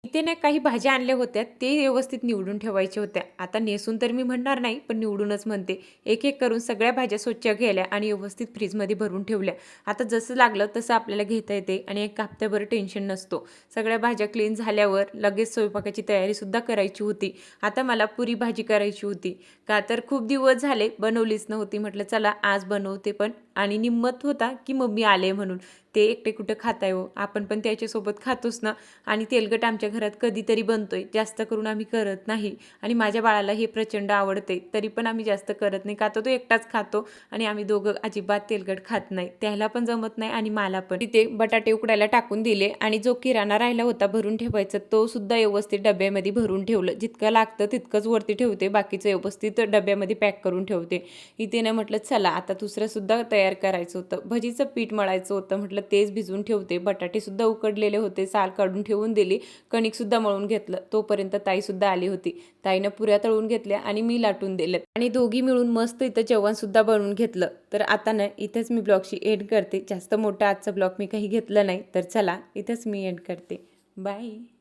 इथे ना काही भाज्या आणल्या होत्या, ते व्यवस्थित निवडून ठेवायच्या होत्या. आता नेसून तर मी म्हणणार नाही, पण निवडूनच म्हणते. एक-एक करून सगळ्या भाज्या स्वच्छ केल्या आणि व्यवस्थित फ्रीजमध्ये भरून ठेवल्या. आता जसं लागलं तसं आपल्याला घेता येते आणि एक हफ्त्याभर टेन्शन नसतो. सगळ्या भाज्या क्लीन झाल्यावर लगेच स्वयंपाकाची तयारीसुद्धा करायची होती. आता मला पुरी भाजी करायची होती. का तर खूप दिवस झाले बनवलीच नव्हती. म्हटलं चला आज बनवते पण आणि निम्मत होता, की मम्मी आले म्हणून. ते एकटे कुठं खाताय हो? आपण पण त्याच्यासोबत खातोच ना. आणि तेलकट आमच्या घरात कधीतरी बनतोय, जास्त करून आम्ही करत नाही आणि माझ्या बाळाला हे प्रचंड आवडते, तरी पण आम्ही जास्त करत नाही. का तर तो एकटाच खातो आणि आम्ही दोघं अजिबात तेलकट खात नाही. त्याला पण जमत नाही आणि मला पण. तिथे बटाटे उकडायला टाकून दिले आणि जो किराणा राहिला होता भरून ठेवायचा, तो सुद्धा व्यवस्थित डब्यामध्ये भरून ठेवलं. जितकं लागतं तितकंच वरती ठेवते, बाकीचं व्यवस्थित डब्यामध्ये पॅक करून ठेवते. इथे ना म्हटलं चला आता दुसरं सुद्धा तयार करायचं होतं. भजीचं पीठ मळायचं होतं, म्हटलं तेच भिजवून ठेवते. बटाटे सुद्धा उकडलेले होते, साल काढून ठेवून दिली. कणिकसुद्धा मळून घेतलं. तोपर्यंत ताईसुद्धा आली होती. ताईनं पुऱ्या तळून घेतल्या आणि मी लाटून दिल्यात आणि दोघी मिळून मस्त इथं जेवणसुद्धा बनवून घेतलं. तर आता ना इथेच मी ब्लॉगची एंड करते. जास्त मोठा आजचा ब्लॉग मी काही घेतला नाही. तर चला इथेच मी एंड करते. बाय.